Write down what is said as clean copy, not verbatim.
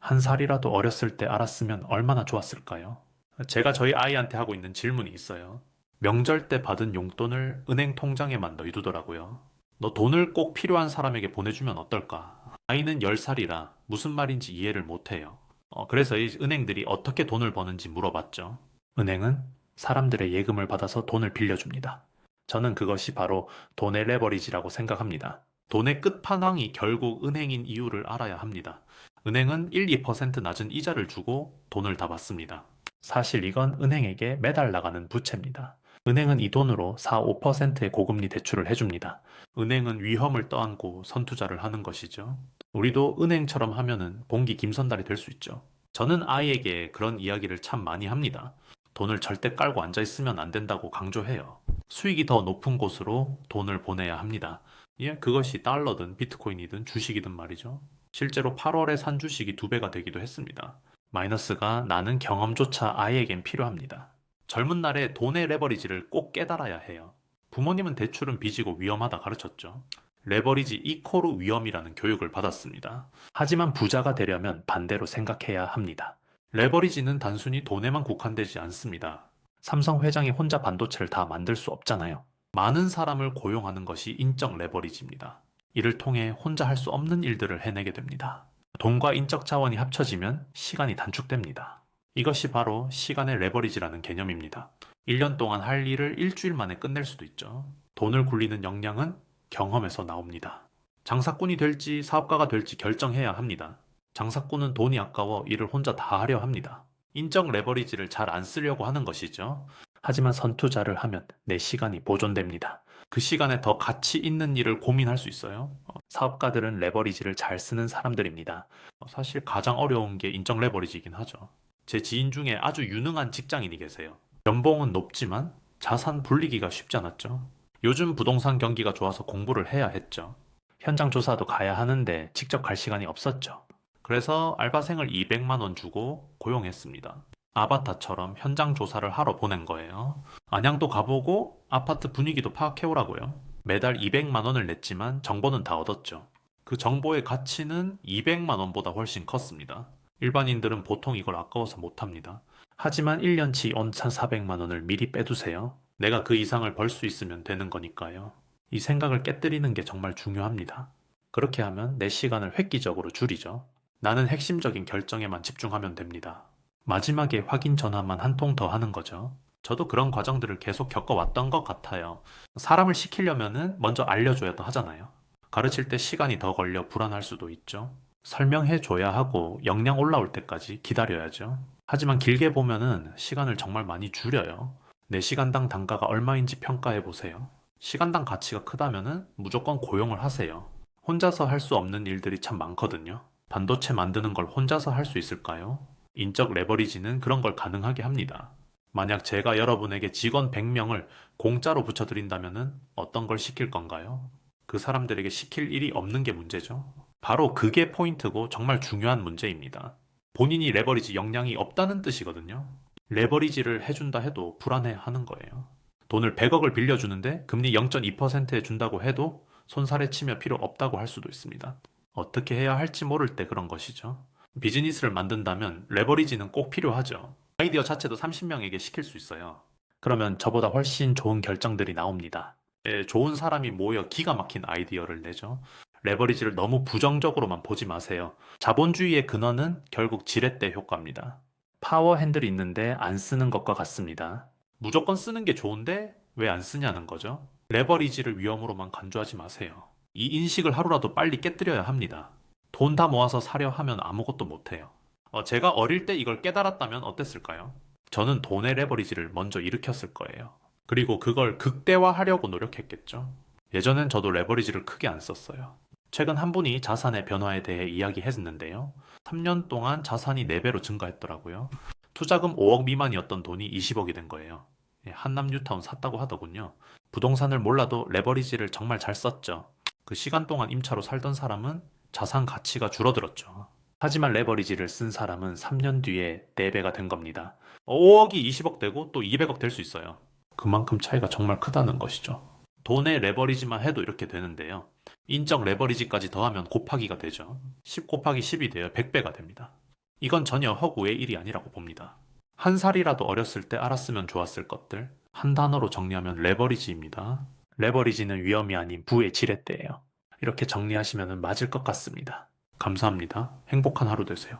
한 살이라도 어렸을 때 알았으면 얼마나 좋았을까요? 제가 저희 아이한테 하고 있는 질문이 있어요. 명절 때 받은 용돈을 은행 통장에만 넣어두더라고요. 너 돈을 꼭 필요한 사람에게 보내주면 어떨까? 아이는 10살이라 무슨 말인지 이해를 못해요. 그래서 이 은행들이 어떻게 돈을 버는지 물어봤죠. 은행은 사람들의 예금을 받아서 돈을 빌려줍니다. 저는 그것이 바로 돈의 레버리지라고 생각합니다. 돈의 끝판왕이 결국 은행인 이유를 알아야 합니다. 은행은 1, 2% 낮은 이자를 주고 돈을 다 받습니다. 사실 이건 은행에게 매달 나가는 부채입니다. 은행은 이 돈으로 4, 5%의 고금리 대출을 해줍니다. 은행은 위험을 떠안고 선투자를 하는 것이죠. 우리도 은행처럼 하면은 봉기 김선달이 될 수 있죠. 저는 아이에게 그런 이야기를 참 많이 합니다. 돈을 절대 깔고 앉아 있으면 안 된다고 강조해요. 수익이 더 높은 곳으로 돈을 보내야 합니다. 예, 그것이 달러든 비트코인이든 주식이든 말이죠. 실제로 8월에 산 주식이 2배가 되기도 했습니다. 마이너스가 나는 경험조차 아이에겐 필요합니다. 젊은 날에 돈의 레버리지를 꼭 깨달아야 해요. 부모님은 대출은 빚이고 위험하다 가르쳤죠. 레버리지 이코르 위험이라는 교육을 받았습니다. 하지만 부자가 되려면 반대로 생각해야 합니다. 레버리지는 단순히 돈에만 국한되지 않습니다. 삼성 회장이 혼자 반도체를 다 만들 수 없잖아요. 많은 사람을 고용하는 것이 인적 레버리지입니다. 이를 통해 혼자 할 수 없는 일들을 해내게 됩니다. 돈과 인적 자원이 합쳐지면 시간이 단축됩니다. 이것이 바로 시간의 레버리지라는 개념입니다. 1년 동안 할 일을 일주일 만에 끝낼 수도 있죠. 돈을 굴리는 역량은 경험에서 나옵니다. 장사꾼이 될지 사업가가 될지 결정해야 합니다. 장사꾼은 돈이 아까워 일을 혼자 다 하려 합니다. 인적 레버리지를 잘 안 쓰려고 하는 것이죠. 하지만 선투자를 하면 내 시간이 보존됩니다. 그 시간에 더 가치 있는 일을 고민할 수 있어요. 사업가들은 레버리지를 잘 쓰는 사람들입니다. 사실 가장 어려운 게 인적 레버리지이긴 하죠. 제 지인 중에 아주 유능한 직장인이 계세요. 연봉은 높지만 자산 불리기가 쉽지 않았죠. 요즘 부동산 경기가 좋아서 공부를 해야 했죠. 현장 조사도 가야 하는데 직접 갈 시간이 없었죠. 그래서 알바생을 200만 원 주고 고용했습니다. 아바타처럼 현장 조사를 하러 보낸 거예요. 안양도 가보고 아파트 분위기도 파악해오라고요. 매달 200만 원을 냈지만 정보는 다 얻었죠. 그 정보의 가치는 200만 원보다 훨씬 컸습니다. 일반인들은 보통 이걸 아까워서 못합니다. 하지만 1년치 5,400만 원을 미리 빼두세요. 내가 그 이상을 벌 수 있으면 되는 거니까요. 이 생각을 깨뜨리는 게 정말 중요합니다. 그렇게 하면 내 시간을 획기적으로 줄이죠. 나는 핵심적인 결정에만 집중하면 됩니다. 마지막에 확인 전화만 한 통 더 하는 거죠. 저도 그런 과정들을 계속 겪어왔던 것 같아요. 사람을 시키려면은 먼저 알려줘야 하잖아요. 가르칠 때 시간이 더 걸려 불안할 수도 있죠. 설명해줘야 하고 역량 올라올 때까지 기다려야죠. 하지만 길게 보면은 시간을 정말 많이 줄여요. 내 시간당 단가가 얼마인지 평가해 보세요. 시간당 가치가 크다면은 무조건 고용을 하세요. 혼자서 할 수 없는 일들이 참 많거든요. 반도체 만드는 걸 혼자서 할 수 있을까요? 인적 레버리지는 그런 걸 가능하게 합니다. 만약 제가 여러분에게 직원 100명을 공짜로 붙여드린다면은 어떤 걸 시킬 건가요? 그 사람들에게 시킬 일이 없는 게 문제죠. 바로 그게 포인트고 정말 중요한 문제입니다. 본인이 레버리지 역량이 없다는 뜻이거든요. 레버리지를 해준다 해도 불안해 하는 거예요. 돈을 100억을 빌려주는데 금리 0.2%에 준다고 해도 손살에 치며 필요 없다고 할 수도 있습니다. 어떻게 해야 할지 모를 때 그런 것이죠. 비즈니스를 만든다면 레버리지는 꼭 필요하죠. 아이디어 자체도 30명에게 시킬 수 있어요. 그러면 저보다 훨씬 좋은 결정들이 나옵니다. 예, 좋은 사람이 모여 기가 막힌 아이디어를 내죠. 레버리지를 너무 부정적으로만 보지 마세요. 자본주의의 근원은 결국 지렛대 효과입니다. 파워 핸들이 있는데 안 쓰는 것과 같습니다. 무조건 쓰는 게 좋은데 왜 안 쓰냐는 거죠. 레버리지를 위험으로만 간주하지 마세요. 이 인식을 하루라도 빨리 깨뜨려야 합니다. 돈 다 모아서 사려 하면 아무것도 못해요. 제가 어릴 때 이걸 깨달았다면 어땠을까요? 저는 돈의 레버리지를 먼저 일으켰을 거예요. 그리고 그걸 극대화하려고 노력했겠죠. 예전엔 저도 레버리지를 크게 안 썼어요. 최근 한 분이 자산의 변화에 대해 이야기했는데요. 3년 동안 자산이 4배로 증가했더라고요. 투자금 5억 미만이었던 돈이 20억이 된 거예요. 예, 한남 뉴타운 샀다고 하더군요. 부동산을 몰라도 레버리지를 정말 잘 썼죠. 그 시간 동안 임차로 살던 사람은 자산 가치가 줄어들었죠. 하지만 레버리지를 쓴 사람은 3년 뒤에 4배가 된 겁니다. 5억이 20억 되고 또 200억 될 수 있어요. 그만큼 차이가 정말 크다는 것이죠. 돈의 레버리지만 해도 이렇게 되는데요. 인적 레버리지까지 더하면 곱하기가 되죠. 10 곱하기 10이 돼요. 100배가 됩니다. 이건 전혀 허구의 일이 아니라고 봅니다. 한 살이라도 어렸을 때 알았으면 좋았을 것들. 한 단어로 정리하면 레버리지입니다. 레버리지는 위험이 아닌 부의 지렛대예요. 이렇게 정리하시면 맞을 것 같습니다. 감사합니다. 행복한 하루 되세요.